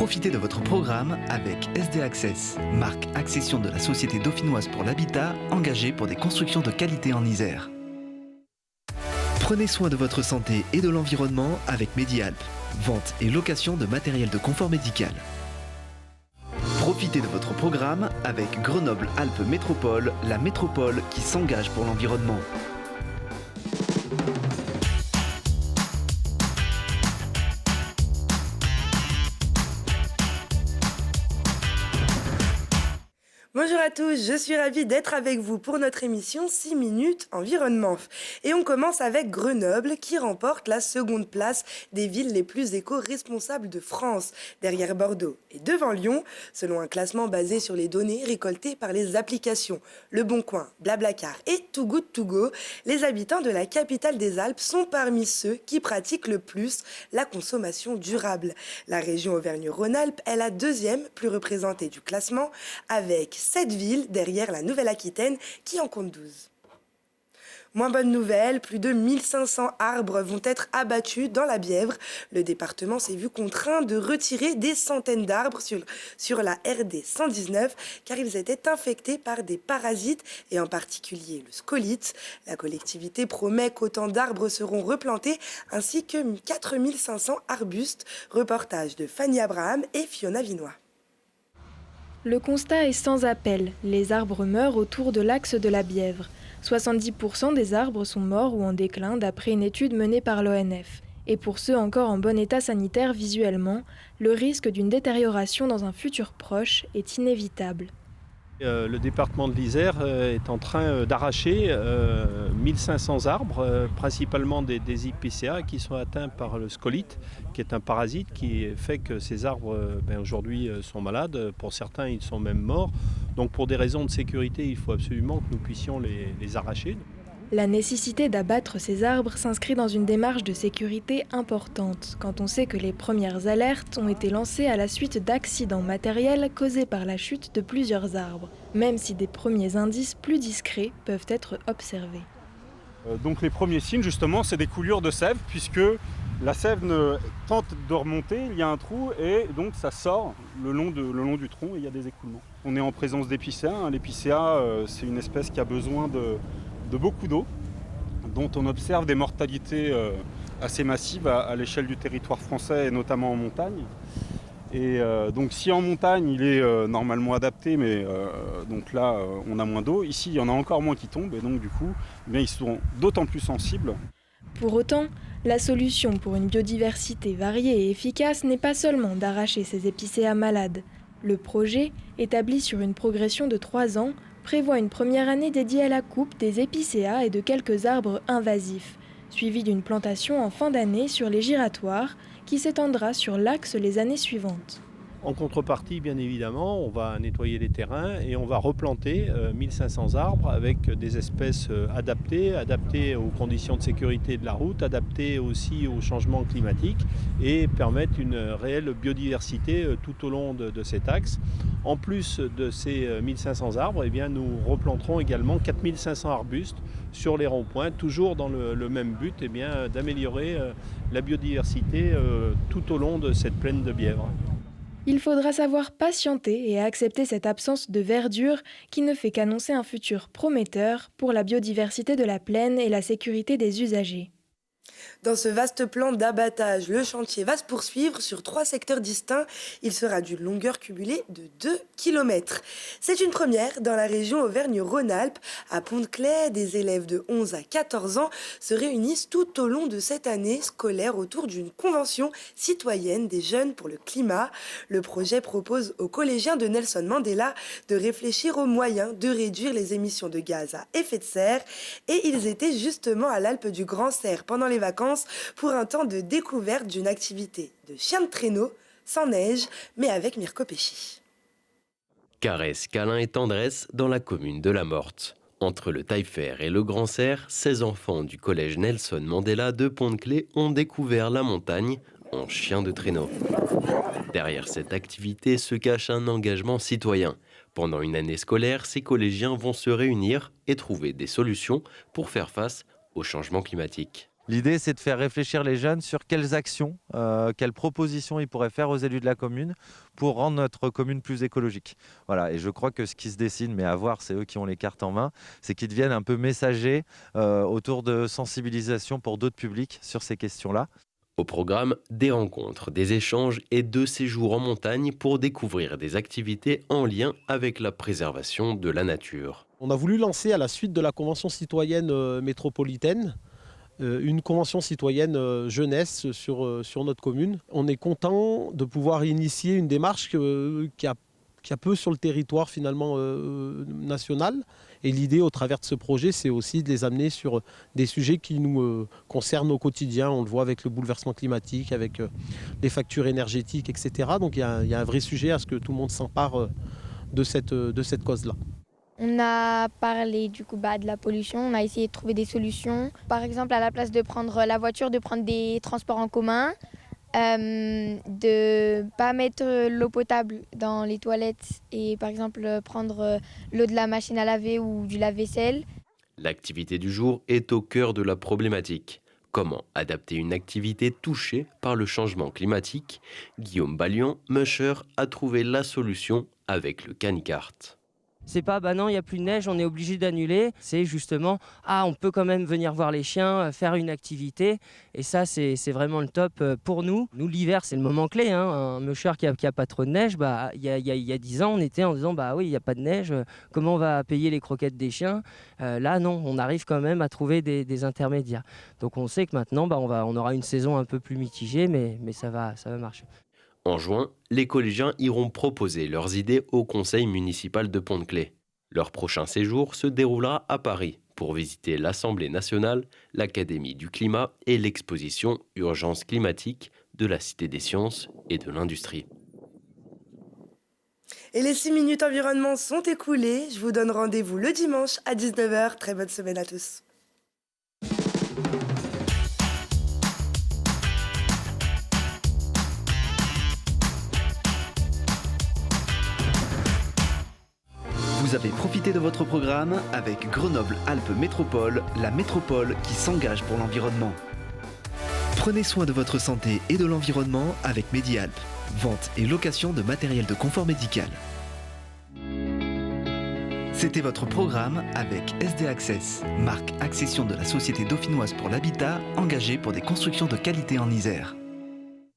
Profitez de votre programme avec SD Access, marque accession de la Société dauphinoise pour l'habitat, engagée pour des constructions de qualité en Isère. Prenez soin de votre santé et de l'environnement avec Medialp, vente et location de matériel de confort médical. Profitez de votre programme avec Grenoble-Alpes Métropole, la métropole qui s'engage pour l'environnement. Bonjour à tous, je suis ravie d'être avec vous pour notre émission 6 minutes environnement. Et on commence avec Grenoble qui remporte la seconde place des villes les plus éco-responsables de France, derrière Bordeaux et devant Lyon, selon un classement basé sur les données récoltées par les applications Le Bon Coin, Blablacar et Too Good To Go. Les habitants de la capitale des Alpes sont parmi ceux qui pratiquent le plus la consommation durable. La région Auvergne-Rhône-Alpes est la deuxième plus représentée du classement avec 7 villes derrière la Nouvelle-Aquitaine qui en compte 12. Moins bonne nouvelle, plus de 1500 arbres vont être abattus dans la Bièvre. Le département s'est vu contraint de retirer des centaines d'arbres sur la RD 119 car ils étaient infectés par des parasites et en particulier le scolite. La collectivité promet qu'autant d'arbres seront replantés ainsi que 4500 arbustes. Reportage de Fanny Abraham et Fiona Vinois. Le constat est sans appel. Les arbres meurent autour de l'axe de la Bièvre. 70% des arbres sont morts ou en déclin d'après une étude menée par l'ONF. Et pour ceux encore en bon état sanitaire visuellement, le risque d'une détérioration dans un futur proche est inévitable. Le département de l'Isère est en train d'arracher 1500 arbres, principalement des IPCA qui sont atteints par le scolite, qui est un parasite qui fait que ces arbres aujourd'hui sont malades. Pour certains, ils sont même morts. Donc pour des raisons de sécurité, il faut absolument que nous puissions les arracher. La nécessité d'abattre ces arbres s'inscrit dans une démarche de sécurité importante, quand on sait que les premières alertes ont été lancées à la suite d'accidents matériels causés par la chute de plusieurs arbres, même si des premiers indices plus discrets peuvent être observés. Donc les premiers signes, justement, c'est des coulures de sève, puisque la sève tente de remonter, il y a un trou, et donc ça sort le long du tronc, et il y a des écoulements. On est en présence d'épicéas. L'épicéa, c'est une espèce qui a besoin de beaucoup d'eau, dont on observe des mortalités assez massives à l'échelle du territoire français et notamment en montagne. Et donc si en montagne il est normalement adapté, mais donc là on a moins d'eau, ici il y en a encore moins qui tombent et donc du coup ils sont d'autant plus sensibles. Pour autant, la solution pour une biodiversité variée et efficace n'est pas seulement d'arracher ces épicéas malades. Le projet, établi sur une progression de 3 ans, prévoit une première année dédiée à la coupe des épicéas et de quelques arbres invasifs, suivie d'une plantation en fin d'année sur les giratoires qui s'étendra sur l'axe les années suivantes. En contrepartie, bien évidemment, on va nettoyer les terrains et on va replanter 1500 arbres avec des espèces adaptées aux conditions de sécurité de la route, adaptées aussi au changement climatique et permettre une réelle biodiversité tout au long de cet axe. En plus de ces 1500 arbres, eh bien, nous replanterons également 4500 arbustes sur les ronds-points, toujours dans le même but, eh bien, d'améliorer la biodiversité tout au long de cette plaine de Bièvre. Il faudra savoir patienter et accepter cette absence de verdure qui ne fait qu'annoncer un futur prometteur pour la biodiversité de la plaine et la sécurité des usagers. Dans ce vaste plan d'abattage, le chantier va se poursuivre sur 3 secteurs distincts. Il sera d'une longueur cumulée de 2 km. C'est une première dans la région Auvergne-Rhône-Alpes. À Pont-de-Claix, des élèves de 11 à 14 ans se réunissent tout au long de cette année scolaire autour d'une convention citoyenne des jeunes pour le climat. Le projet propose aux collégiens de Nelson Mandela de réfléchir aux moyens de réduire les émissions de gaz à effet de serre. Et ils étaient justement à l'Alpe du Grand-Serre pendant les vacances pour un temps de découverte d'une activité de chien de traîneau, sans neige, mais avec Mirko Pesci. Caresses, câlins et tendresse dans la commune de La Morte. Entre le Taillefer et le Grand-Serre, 16 enfants du collège Nelson Mandela de Pont-de-Claix ont découvert la montagne en chien de traîneau. Derrière cette activité se cache un engagement citoyen. Pendant une année scolaire, ces collégiens vont se réunir et trouver des solutions pour faire face au changement climatique. L'idée, c'est de faire réfléchir les jeunes sur quelles actions, quelles propositions ils pourraient faire aux élus de la commune pour rendre notre commune plus écologique. Voilà, et je crois que ce qui se dessine, mais à voir, c'est eux qui ont les cartes en main, c'est qu'ils deviennent un peu messagers autour de sensibilisation pour d'autres publics sur ces questions-là. Au programme, des rencontres, des échanges et 2 séjours en montagne pour découvrir des activités en lien avec la préservation de la nature. On a voulu lancer à la suite de la Convention citoyenne métropolitaine une convention citoyenne jeunesse sur notre commune. On est content de pouvoir initier une démarche qui a peu sur le territoire finalement national. Et l'idée au travers de ce projet, c'est aussi de les amener sur des sujets qui nous concernent au quotidien. On le voit avec le bouleversement climatique, avec les factures énergétiques, etc. Donc il y a un vrai sujet à ce que tout le monde s'empare de cette cause-là. On a parlé du coup de la pollution, on a essayé de trouver des solutions. Par exemple, à la place de prendre la voiture, de prendre des transports en commun, de ne pas mettre l'eau potable dans les toilettes et par exemple prendre l'eau de la machine à laver ou du lave-vaisselle. L'activité du jour est au cœur de la problématique. Comment adapter une activité touchée par le changement climatique? Guillaume Ballion, musher, a trouvé la solution avec le canicart. C'est pas non, il n'y a plus de neige, on est obligé d'annuler. C'est justement, on peut quand même venir voir les chiens, faire une activité. Et ça, c'est vraiment le top pour nous. Nous, l'hiver, c'est le moment clé. Un musher qui a pas trop de neige, il y a 10 ans, on était en disant, oui, il n'y a pas de neige, comment on va payer les croquettes des chiens? Là, non, on arrive quand même à trouver des intermédiaires. Donc on sait que maintenant, on aura une saison un peu plus mitigée, mais ça va marcher. En juin, les collégiens iront proposer leurs idées au conseil municipal de Pont-de-Claix. Leur prochain séjour se déroulera à Paris pour visiter l'Assemblée nationale, l'Académie du climat et l'exposition Urgence climatique de la Cité des sciences et de l'industrie. Et les 6 minutes environnement sont écoulées. Je vous donne rendez-vous le dimanche à 19h. Très bonne semaine à tous. Vous avez profité de votre programme avec Grenoble-Alpes Métropole, la métropole qui s'engage pour l'environnement. Prenez soin de votre santé et de l'environnement avec Medialp, vente et location de matériel de confort médical. C'était votre programme avec SD Access, marque accession de la Société dauphinoise pour l'habitat, engagée pour des constructions de qualité en Isère.